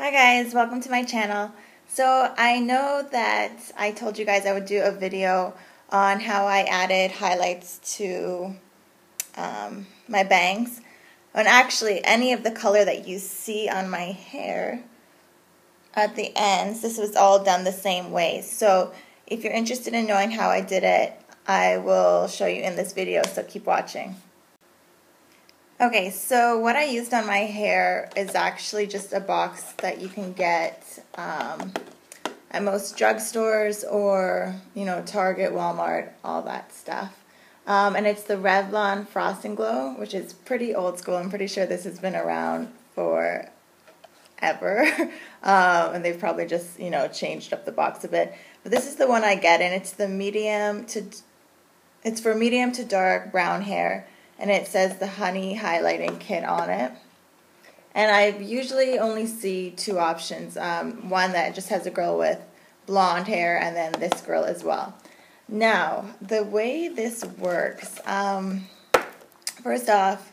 Hi guys, welcome to my channel. So I know that I told you guys I would do a video on how I added highlights to my bangs. And actually any of the color that you see on my hair at the ends, this was all done the same way. So if you're interested in knowing how I did it, I will show you in this video, so keep watching. Okay, so what I used on my hair is actually just a box that you can get at most drugstores or, Target, Walmart, all that stuff. And it's the Revlon Frost and Glow, which is pretty old school. I'm pretty sure this has been around forever. And they've probably just, changed up the box a bit. But this is the one I get, and it's it's for medium to dark brown hair. And it says the Honey Highlighting Kit on it. And I usually only see two options. One that just has a girl with blonde hair, and then this girl as well. Now, the way this works, first off,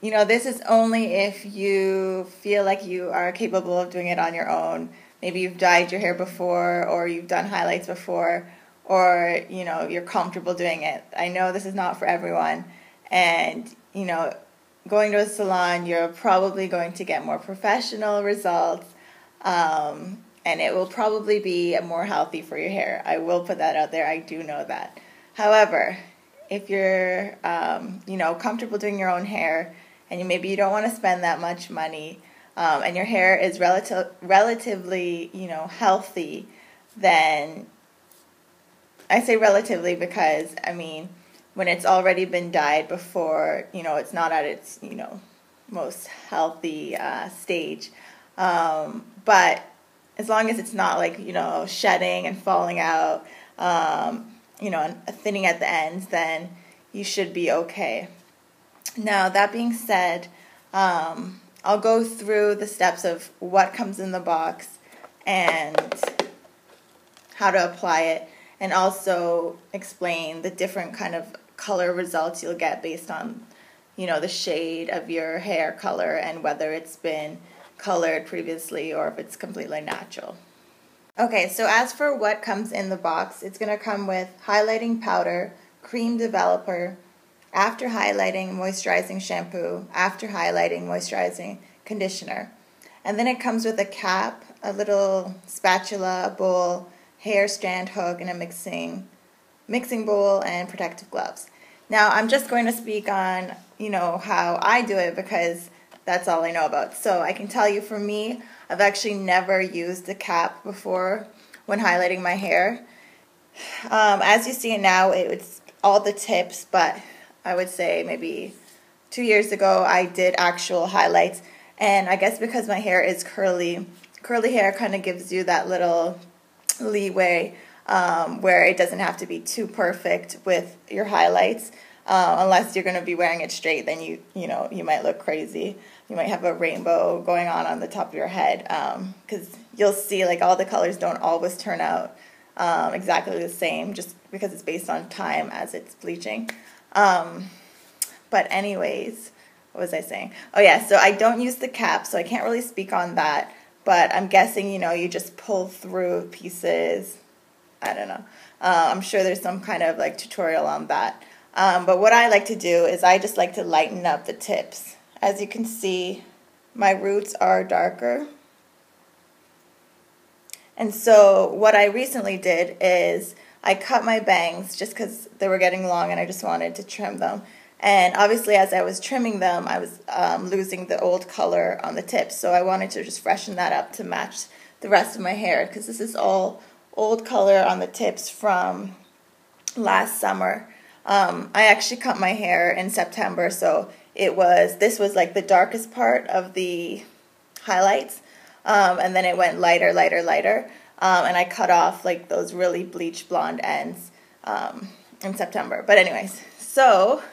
this is only if you feel like you are capable of doing it on your own. Maybe you've dyed your hair before, or you've done highlights before, or, you're comfortable doing it. I know this is not for everyone. And, going to a salon, you're probably going to get more professional results, and it will probably be more healthy for your hair. I will put that out there. I do know that. However, if you're, comfortable doing your own hair, and maybe you don't want to spend that much money, and your hair is relatively, healthy, then I say relatively because, when it's already been dyed before, it's not at its, most healthy stage. But as long as it's not like, shedding and falling out, and thinning at the ends, then you should be okay. Now, that being said, I'll go through the steps of what comes in the box and how to apply it, and also explain the different kind of color results you'll get based on, the shade of your hair color and whether it's been colored previously or if it's completely natural. Okay, so as for what comes in the box, it's going to come with highlighting powder, cream developer, after highlighting moisturizing shampoo, after highlighting moisturizing conditioner. And then it comes with a cap, a little spatula, a bowl, hair strand hook, and a mixing bowl, and protective gloves. Now, I'm just going to speak on, how I do it because that's all I know about. So I can tell you, for me, I've actually never used a cap before when highlighting my hair. As you see it now, it's all the tips, but I would say maybe 2 years ago I did actual highlights. And I guess because my hair is curly hair kind of gives you that little leeway where it doesn't have to be too perfect with your highlights, unless you're going to be wearing it straight. Then you might look crazy. You might have a rainbow going on the top of your head, because you'll see like all the colors don't always turn out exactly the same, just because it's based on time as it's bleaching. But anyways, what was I saying? Oh yeah, so I don't use the cap, so I can't really speak on that. But I'm guessing, you just pull through pieces. I don't know. I'm sure there's some kind of like tutorial on that. But what I like to do is I just like to lighten up the tips. As you can see, my roots are darker. And so what I recently did is I cut my bangs just because they were getting long and I just wanted to trim them. And obviously, as I was trimming them, I was losing the old color on the tips. So I wanted to just freshen that up to match the rest of my hair, because this is all old color on the tips from last summer. I actually cut my hair in September, so this was like the darkest part of the highlights. And then it went lighter. And I cut off like those really bleach blonde ends in September. But anyways, so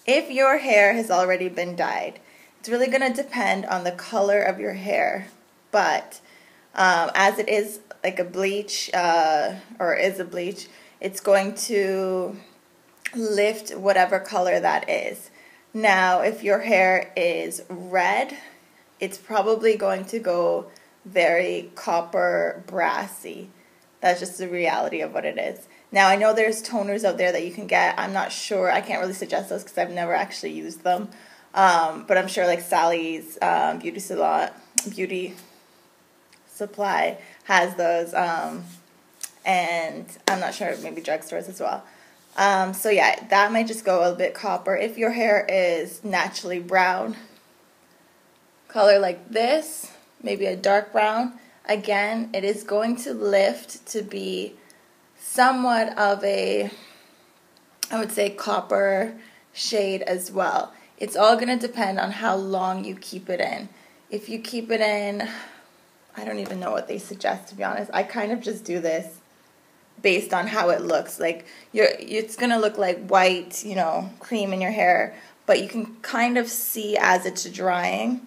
if your hair has already been dyed, it's really going to depend on the color of your hair. But as it is like a bleach, it's going to lift whatever color that is. Now, if your hair is red, it's probably going to go very copper brassy. That's just the reality of what it is. Now, I know there's toners out there that you can get. I'm not sure. I can't really suggest those because I've never actually used them. But I'm sure like Sally's Beauty Supply has those. And I'm not sure, maybe drugstores as well. So yeah, that might just go a bit copper. If your hair is naturally brown, color like this, maybe a dark brown, again, it is going to lift to be somewhat of a, I would say, copper shade as well. It's all going to depend on how long you keep it in. If you keep it in, I don't even know what they suggest, to be honest. I kind of just do this based on how it looks. Like, it's going to look like white, you know, cream in your hair, but you can kind of see as it's drying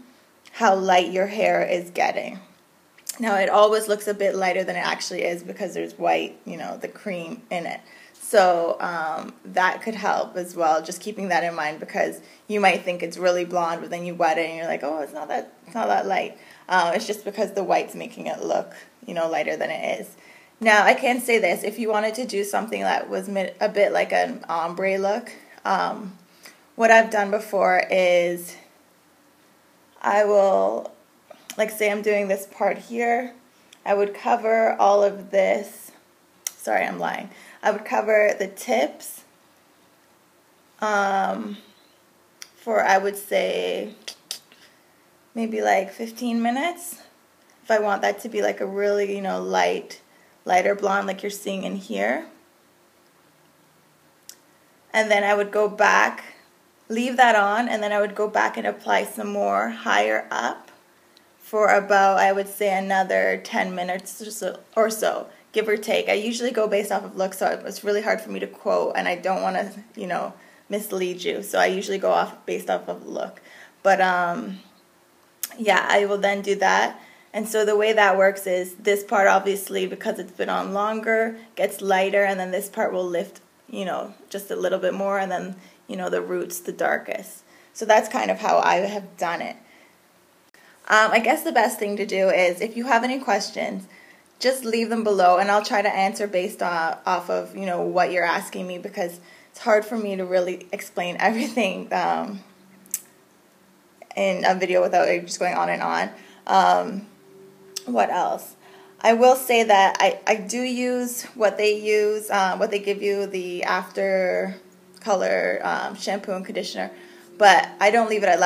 how light your hair is getting. Now, it always looks a bit lighter than it actually is because there's white, you know, the cream in it. So that could help as well, just keeping that in mind, because you might think it's really blonde, but then you wet it and you're like, oh, it's not that light. It's just because the white's making it look, you know, lighter than it is. Now, I can say this, if you wanted to do something that was a bit like an ombre look, what I've done before is I will, like, say I'm doing this part here, I would cover all of this. Sorry, I'm lying. I would cover the tips for, I would say, maybe like 15 minutes. If I want that to be like a really, you know, lighter blonde like you're seeing in here. And then I would go back, leave that on, and then I would go back and apply some more higher up for about, I would say, another 10 minutes or so, give or take. I usually go based off of look, so it's really hard for me to quote, and I don't want to, you know, mislead you. So I usually go based off of look. But yeah, I will then do that. And so the way that works is this part, obviously, because it's been on longer, gets lighter, and then this part will lift, you know, just a little bit more, and then, you know, the roots the darkest. So that's kind of how I have done it. I guess the best thing to do is, if you have any questions, just leave them below, and I'll try to answer based off of, you know, what you're asking me, because it's hard for me to really explain everything in a video without just going on and on. What else? I will say that I do use what they give you, the after color shampoo and conditioner, but I don't leave it at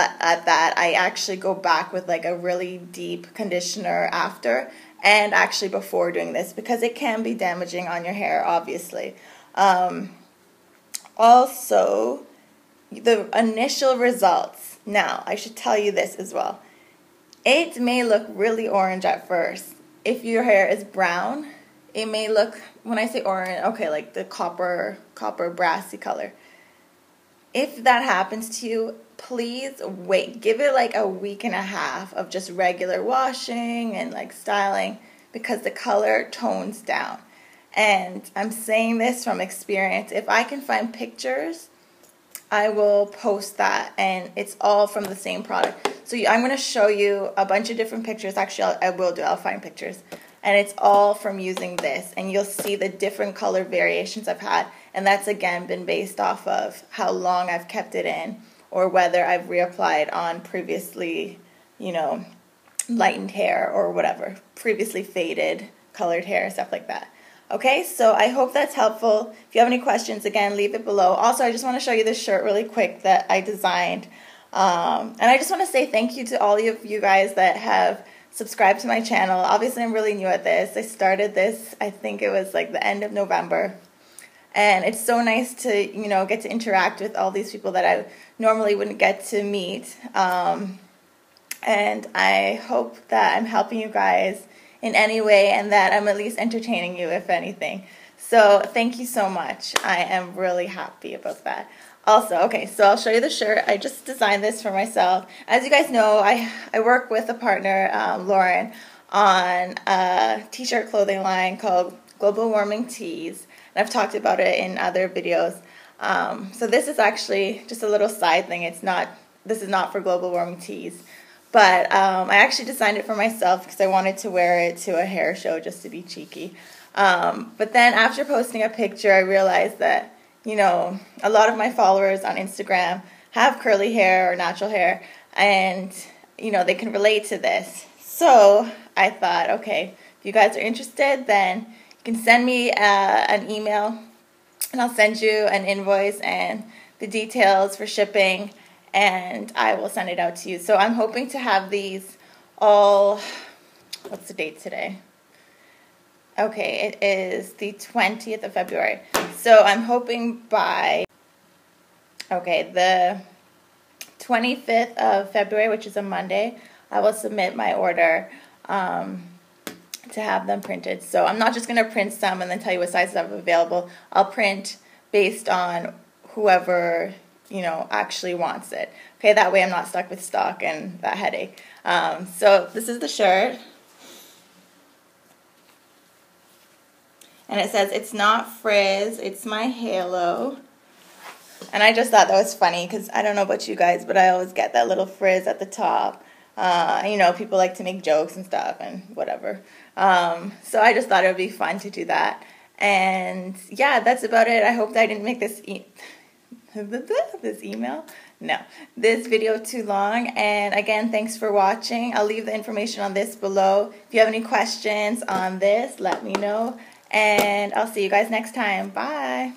that. I actually go back with like a really deep conditioner after and actually before doing this, because it can be damaging on your hair, obviously. Also, the initial results. Now, I should tell you this as well. It may look really orange at first. If your hair is brown, it may look, when I say orange, okay, like the copper brassy color. If that happens to you, please wait. Give it like a week and a half of just regular washing and like styling, because the color tones down. And I'm saying this from experience. If I can find pictures, I will post that, and it's all from the same product. So I'm going to show you a bunch of different pictures. Actually, I'll find pictures. And it's all from using this, and you'll see the different color variations I've had. And that's, again, been based off of how long I've kept it in, or whether I've reapplied on previously, you know, lightened hair or whatever, previously faded, colored hair, stuff like that. Okay, so I hope that's helpful. If you have any questions, again, leave it below. Also, I just want to show you this shirt really quick that I designed. And I just want to say thank you to all of you guys that have subscribed to my channel. Obviously, I'm really new at this. I started this, I think it was like the end of November. And it's so nice to, you know, get to interact with all these people that I normally wouldn't get to meet. And I hope that I'm helping you guys in any way, and that I'm at least entertaining you, if anything. So thank you so much. I am really happy about that. Also, okay, so I'll show you the shirt. I just designed this for myself. As you guys know, I work with a partner, Lauren, on a t-shirt clothing line called Global Warming Tees. And I've talked about it in other videos. So this is actually just a little side thing. This is not for Global Warming Tees. But I actually designed it for myself because I wanted to wear it to a hair show just to be cheeky. But then after posting a picture, I realized that, you know, a lot of my followers on Instagram have curly hair or natural hair, and, you know, they can relate to this. So I thought, okay, if you guys are interested, then you can send me an email, and I'll send you an invoice and the details for shipping, and I will send it out to you. So I'm hoping to have these all, what's the date today? Okay, it is the 20th of February. So I'm hoping by, okay, the 25th of February, which is a Monday, I will submit my order to have them printed. So I'm not just going to print some and then tell you what sizes I have available. I'll print based on whoever, you know, actually wants it. Okay, that way I'm not stuck with stock and that headache. So this is the shirt. And it says, "It's not frizz, it's my halo." And I just thought that was funny because I don't know about you guys, but I always get that little frizz at the top. You know, people like to make jokes and stuff and whatever. So I just thought it would be fun to do that. And yeah, that's about it. I hope that I didn't make this this video too long. And again, thanks for watching. I'll leave the information on this below. If you have any questions on this, let me know. And I'll see you guys next time. Bye.